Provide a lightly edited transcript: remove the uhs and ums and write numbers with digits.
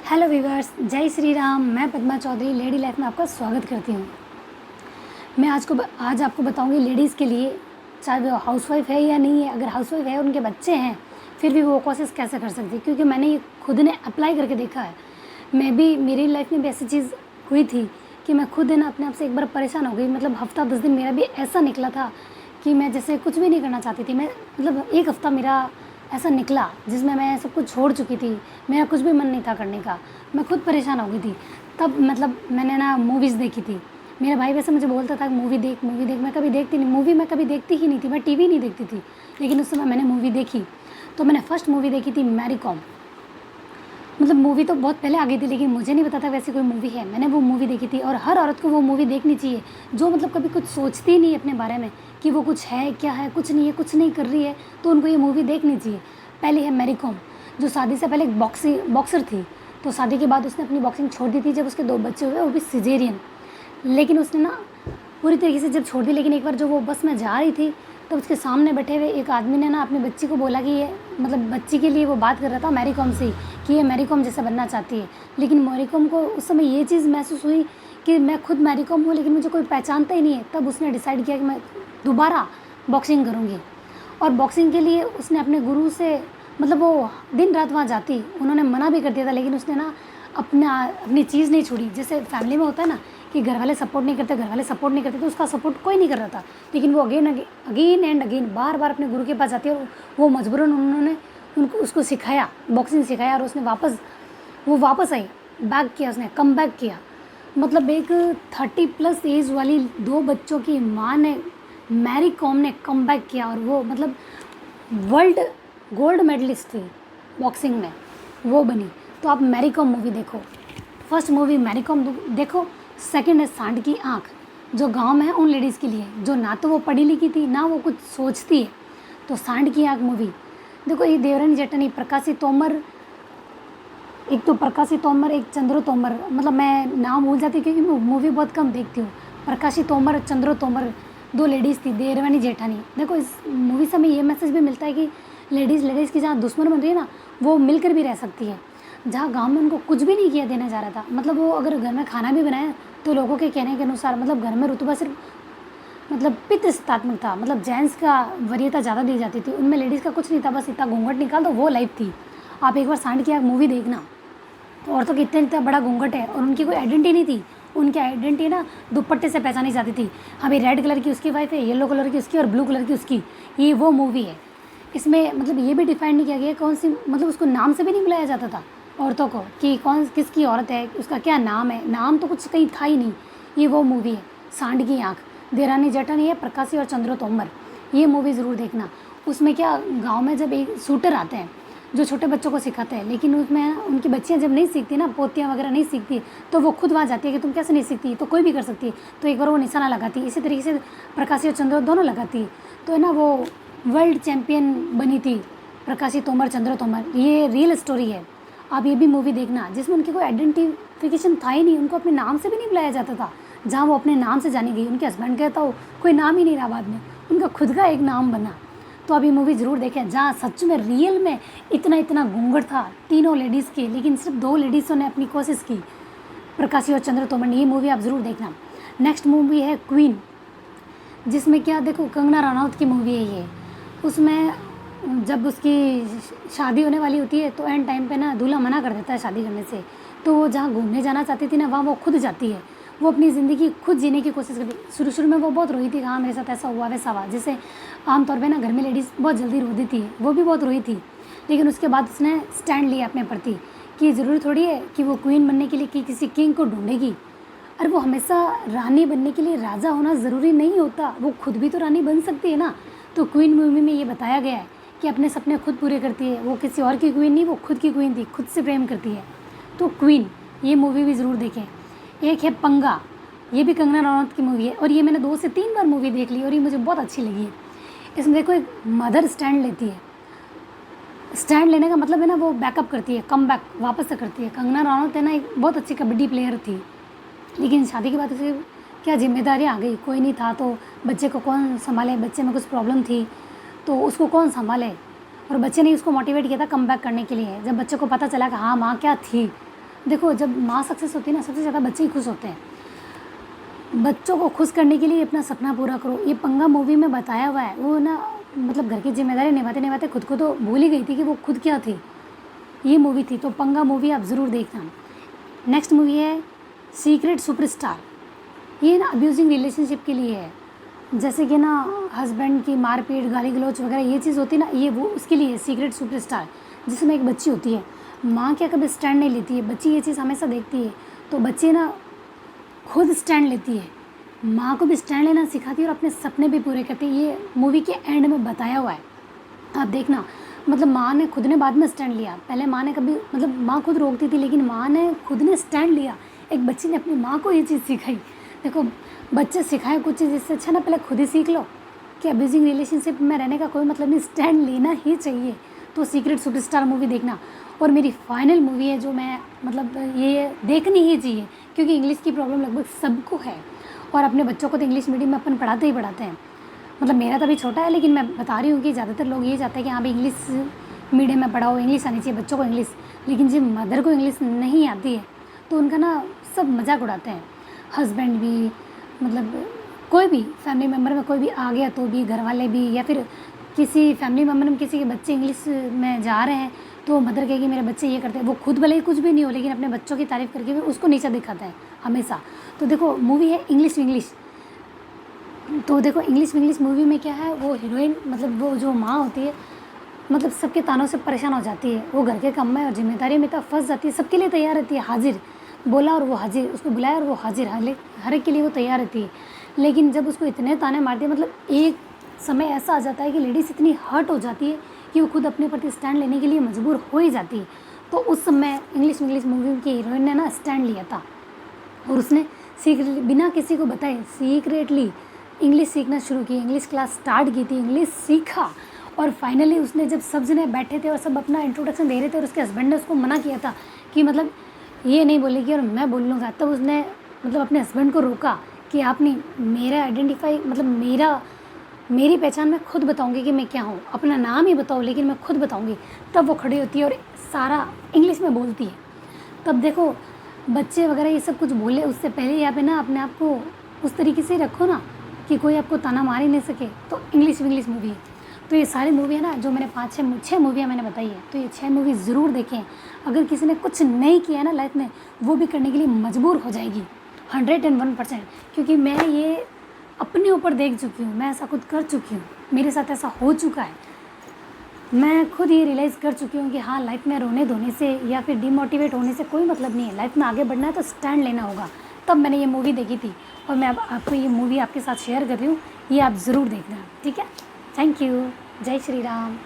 Hello viewers, जय श्री राम। मैं Padma Chaudhary lady life में आपका स्वागत करती हूँ। मैं आज आपको बताऊँगी लेडीज़ के लिए, चाहे वो हाउसवाइफ है या नहीं है, अगर हाउसवाइफ है उनके बच्चे हैं फिर भी वो कोशिश कैसे कर सकती है, क्योंकि मैंने ये खुद ने अप्लाई करके देखा है। मेरी लाइफ में भी ऐसी चीज़ हुई थी कि मैं खुद है ना अपने आप से एक बार परेशान हो गई। मतलब हफ्ता 10 दिन मेरा भी ऐसा निकला था कि मैं जैसे कुछ भी नहीं करना चाहती थी। मैं मतलब एक हफ़्ता मेरा ऐसा निकला जिसमें मैं सब कुछ छोड़ चुकी थी, मेरा कुछ भी मन नहीं था करने का, मैं खुद परेशान हो गई थी। तब मतलब मैंने ना मूवीज़ देखी थी। मेरा भाई वैसे मुझे बोलता था मूवी देख, मैं कभी देखती नहीं, मूवी मैं कभी देखती ही नहीं थी, मैं टीवी नहीं देखती थी। लेकिन उस समय मैंने मूवी देखी, तो मैंने फर्स्ट मूवी देखी थी मैरी कॉम। मतलब मूवी तो बहुत पहले आ गई थी, लेकिन मुझे नहीं पता था वैसे कोई मूवी है। मैंने वो मूवी देखी थी और हर औरत को वो मूवी देखनी चाहिए जो मतलब कभी कुछ सोचती नहीं अपने बारे में कि वो कुछ है क्या है, कुछ नहीं है, कुछ नहीं कर रही है, तो उनको ये मूवी देखनी चाहिए। पहली है मैरी कॉम, जो शादी से पहले एक बॉक्सर थी। तो शादी के बाद उसने अपनी बॉक्सिंग छोड़ दी थी जब उसके 2 बच्चे हुए, वो भी सिजेरियन। लेकिन उसने ना पूरी तरीके से जब छोड़ दी, लेकिन एक बार जो वो बस में जा रही थी तो उसके सामने बैठे हुए एक आदमी ने ना अपनी बच्ची को बोला कि ये मतलब बच्ची के लिए वो बात कर रहा था मैरी कॉम से ही, कि ये मैरी कॉम जैसा बनना चाहती है। लेकिन मैरी कॉम को उस समय ये चीज़ महसूस हुई कि मैं खुद मैरी कॉम हूँ लेकिन मुझे कोई पहचानता ही नहीं है। तब उसने डिसाइड किया कि मैं दोबारा बॉक्सिंग करूँगी। और बॉक्सिंग के लिए उसने अपने गुरु से मतलब वो दिन रात वहाँ जाती, उन्होंने मना भी कर दिया था, लेकिन उसने ना अपनी चीज़ नहीं छोड़ी। जैसे फैमिली में होता है ना कि घर वाले सपोर्ट नहीं करते, तो उसका सपोर्ट कोई नहीं कर रहा था। लेकिन वो अगेन एंड अगेन बार बार अपने गुरु के पास जाती है और वो मजबूरन उन्होंने उसको सिखाया, बॉक्सिंग सिखाया, और उसने वो वापस आई, बैक किया, उसने कम बैक किया। मतलब एक 30+ एज वाली 2 बच्चों की माँ ने, मैरी कॉम ने कम बैक किया और वो मतलब वर्ल्ड गोल्ड मेडलिस्ट थी बॉक्सिंग में, वो बनी। तो आप मैरी कॉम मूवी देखो, फर्स्ट मूवी मैरी कॉम देखो। सेकंड है सांड की आँख, जो गांव में है उन लेडीज़ के लिए जो ना तो वो पढ़ी लिखी थी ना वो कुछ सोचती है। तो सांड की आँख मूवी देखो। ये देवरानी जेठानी, प्रकाशी तोमर, एक तो प्रकाशी तोमर, एक चंद्रो तोमर, मतलब मैं नाम भूल जाती क्योंकि मैं मूवी बहुत कम देखती हूँ। प्रकाशी तोमर, चंद्रो तोमर, 2 लेडीज़ थी, देवरानी जेठानी। देखो इस मूवी से हमें ये मैसेज भी मिलता है कि लेडीज़ की जहाँ दुश्मन बन रही है ना, वो मिलकर भी रह सकती है। जहाँ गांव में उनको कुछ भी नहीं किया देना जा रहा था, मतलब वो अगर घर में खाना भी बनाए तो लोगों के कहने के अनुसार मतलब घर में रुतबा सिर्फ मतलब पितृसत्तात्मक था, मतलब जेंट्स का वरीयता ज़्यादा दी जाती थी, उनमें लेडीज़ का कुछ नहीं था, बस इतना घूंघट निकाल दो, वो लाइफ थी। आप एक बार सांड की आँख मूवी देखना, तो औरतों की इतना बड़ा घूंघट है और उनकी कोई आइडेंटिटी नहीं थी। उनकी आइडेंटिटी ना दुपट्टे से पहचानी जाती थी। हाँ भाई, रेड कलर की उसकी वाइफ है, येलो कलर की उसकी और ब्लू कलर की उसकी। ये वो मूवी है। इसमें मतलब ये भी डिफाइन नहीं किया गया कौन सी, मतलब उसको नाम से भी नहीं बुलाया जाता था औरतों को कि कौन किसकी औरत है, उसका क्या नाम है, नाम तो कुछ कहीं था ही नहीं। ये वो मूवी है सांड की आँख, देवरानी जेठानी है, प्रकाशी और चंद्रो तोमर। ये मूवी ज़रूर देखना। उसमें क्या, गांव में जब एक शूटर आते हैं जो छोटे बच्चों को सिखाते हैं, लेकिन उसमें उनकी बच्चियां जब नहीं सीखती ना, पोतियाँ वगैरह नहीं सीखती, तो वो खुद वहाँ जाती है कि तुम कैसे नहीं सीखती, तो कोई भी कर सकती है। तो एक बार वो निशाना लगाती, इसी तरीके से प्रकाशी और चंद्रो दोनों लगाती। तो है ना, वो वर्ल्ड चैम्पियन बनी थी प्रकाशी तोमर, चंद्रो तोमर। ये रियल स्टोरी है, आप ये भी मूवी देखना, जिसमें उनकी कोई आइडेंटिफिकेशन था ही नहीं, उनको अपने नाम से भी नहीं बुलाया जाता था। जहाँ वो अपने नाम से जानी गई, उनके हस्बैंड कहता हो कोई नाम ही नहीं रहा, बाद में उनका खुद का एक नाम बना। तो आप ये मूवी ज़रूर देखें, जहाँ सच में रियल में इतना घूंघट था तीनों लेडीज़ के, लेकिन सिर्फ 2 लेडीज़ों ने अपनी कोशिश की, प्रकाशी और चंद्र तोमर ने। ये मूवी आप ज़रूर देखना। नेक्स्ट मूवी है क्वीन, जिसमें क्या देखो, कंगना रनौत की मूवी है ये। उसमें जब उसकी शादी होने वाली होती है तो एंड टाइम पे ना दूल्हा मना कर देता है शादी करने से, तो वो जहाँ घूमने जाना चाहती थी ना, वहाँ वो खुद जाती है। वो अपनी ज़िंदगी खुद जीने की कोशिश करती। शुरू में वो बहुत रोई थी, हाँ मेरे साथ ऐसा हुआ वैसा हुआ, जैसे आमतौर पे ना घर में लेडीज़ बहुत जल्दी रो देती है, वो भी बहुत रोई थी। लेकिन उसके बाद उसने स्टैंड लिया अपने प्रति कि ज़रूरी थोड़ी है कि वो क्वीन बनने के लिए कि किसी किंग को ढूंढेगी। और वो हमेशा रानी बनने के लिए राजा होना ज़रूरी नहीं होता, वो खुद भी तो रानी बन सकती है ना। तो क्वीन मूवी में ये बताया गया है कि अपने सपने खुद पूरे करती है, वो किसी और की क्वीन नहीं, वो खुद की क्वीन थी, खुद से प्रेम करती है। तो क्वीन, ये मूवी भी ज़रूर देखें। एक है पंगा, ये भी कंगना रनौत की मूवी है और ये मैंने 2 से 3 बार मूवी देख ली और ये मुझे बहुत अच्छी लगी है। इसमें देखो एक मदर स्टैंड लेती है, स्टैंड लेने का मतलब है ना वो बैकअप करती है, कम बैक वापस से करती है। कंगना रनौत है ना एक बहुत अच्छी कबड्डी प्लेयर थी, लेकिन शादी के बाद उसे क्या जिम्मेदारी आ गई, कोई नहीं था तो बच्चे को कौन संभाले, बच्चे में कुछ प्रॉब्लम थी तो उसको कौन संभाले, और बच्चे ने उसको मोटिवेट किया था कम बैक करने के लिए। जब बच्चे को पता चला कि हाँ माँ क्या थी, देखो जब माँ सक्सेस होती है ना, सबसे ज़्यादा बच्चे ही खुश होते हैं। बच्चों को खुश करने के लिए अपना सपना पूरा करो। ये पंगा मूवी में बताया हुआ है। वो ना मतलब घर की जिम्मेदारी निभाते निभाते खुद को तो भूल ही गई थी कि वो खुद क्या थी। ये मूवी थी, तो पंगा मूवी आप ज़रूर देखना। नेक्स्ट मूवी है सीक्रेट सुपरस्टार। ये ना अब्यूजिंग रिलेशनशिप के लिए है, जैसे कि ना हस्बैंड की मारपीट, गाली गलौच वगैरह ये चीज़ होती है ना, ये वो उसके लिए सीक्रेट सुपरस्टार। जिसमें एक बच्ची होती है, माँ क्या कभी स्टैंड नहीं लेती है, बच्ची ये चीज़ हमेशा देखती है, तो बच्ची ना खुद स्टैंड लेती है, माँ को भी स्टैंड लेना सिखाती है और अपने सपने भी पूरे करती है। ये मूवी के एंड में बताया हुआ है, आप देखना। मतलब माँ ने खुद ने बाद में स्टैंड लिया, पहले माँ ने कभी मतलब माँ खुद रोकती थी, लेकिन माँ ने खुद ने स्टैंड लिया। एक बच्ची ने अपनी माँ को ये चीज़ सिखाई। देखो बच्चे सिखाए कुछ चीज़, इससे अच्छा ना पहले खुद ही सीख लो कि अब्यूजिंग रिलेशनशिप में रहने का कोई मतलब नहीं, स्टैंड लेना ही चाहिए। तो सीक्रेट सुपरस्टार मूवी देखना। और मेरी फाइनल मूवी है जो मैं मतलब ये देखनी ही चाहिए, क्योंकि इंग्लिश की प्रॉब्लम लगभग सबको है, और अपने बच्चों को तो इंग्लिश मीडियम में अपन पढ़ाते ही पढ़ाते हैं। मतलब मेरा तो अभी छोटा है, लेकिन मैं बता रही हूँ कि ज़्यादातर लोग ये चाहते हैं कि हाँ भाई इंग्लिश मीडियम में पढ़ाओ, इंग्लिश आनी चाहिए बच्चों को इंग्लिश। लेकिन जब मदर को इंग्लिश नहीं आती है तो उनका ना सब मजाक उड़ाते हैं। हस्बैंड भी, मतलब कोई भी फैमिली मेम्बर में कोई भी आ गया तो भी, घर वाले भी, या फिर किसी फैमिली मेम्बर में किसी के बच्चे इंग्लिश में जा रहे हैं तो मदर कहेगी मेरे बच्चे ये करते हैं। वो खुद भले ही कुछ भी नहीं हो, लेकिन अपने बच्चों की तारीफ़ करके भी उसको नीचा दिखाता है हमेशा। तो देखो मूवी है इंग्लिश। तो देखो इंग्लिश मूवी में क्या है, वो हीरोइन मतलब वो जो माँ होती है, मतलब सबके तानों से परेशान हो जाती है। वो घर के काम में और जिम्मेदारी में तो फंस जाती है, सबके लिए तैयार रहती है, हाजिर, बोला और वो हाजिर, उसको बुलाया और वो हाजिर, हर एक के लिए वो तैयार रहती है। लेकिन जब उसको इतने ताने मारती है, मतलब एक समय ऐसा आ जाता है कि लेडीज़ इतनी हर्ट हो जाती है कि वो खुद अपने प्रति स्टैंड लेने के लिए मजबूर हो ही जाती है। तो उस समय इंग्लिश मूवी की हीरोइन ने ना स्टैंड लिया था, और उसने सीक्रेटली बिना किसी को बताए सीक्रेटली इंग्लिश सीखना शुरू की, इंग्लिश क्लास स्टार्ट की थी, इंग्लिश सीखा। और फाइनली उसने जब सब जने बैठे थे और सब अपना इंट्रोडक्शन दे रहे थे और उसके हस्बैंड ने उसको मना किया था कि मतलब ये नहीं बोलेगी और मैं बोल लूँगा, तब उसने मतलब अपने हस्बैंड को रोका कि आप नहीं, मेरा आइडेंटिफाई मतलब मेरी पहचान मैं खुद बताऊंगी कि मैं क्या हूँ, अपना नाम ही बताओ लेकिन मैं खुद बताऊंगी। तब वो खड़ी होती है और सारा इंग्लिश में बोलती है। तब देखो बच्चे वगैरह ये सब कुछ बोले उससे पहले यहाँ पे ना अपने आप को उस तरीके से रखो ना कि कोई आपको ताना मार ही नहीं सके। तो इंग्लिश मूवी है। तो ये सारी मूवी है ना जो मैंने 5-6 मूवियाँ मैंने बताई है, तो ये 6 मूवी ज़रूर देखें। अगर किसी ने कुछ नहीं किया ना लाइफ में, वो भी करने के लिए मजबूर हो जाएगी 101%। क्योंकि मैं ये अपने ऊपर देख चुकी हूँ, मैं ऐसा खुद कर चुकी हूँ, मेरे साथ ऐसा हो चुका है। मैं खुद ये रियलाइज़ कर चुकी हूँ कि हाँ लाइफ में रोने धोने से या फिर डिमोटिवेट होने से कोई मतलब नहीं है। लाइफ में आगे बढ़ना है तो स्टैंड लेना होगा। तब मैंने ये मूवी देखी थी और मैं अब आपको ये मूवी आपके साथ शेयर कर रही हूँ, ये आप ज़रूर देखना, ठीक है। Thank you. जय श्री राम।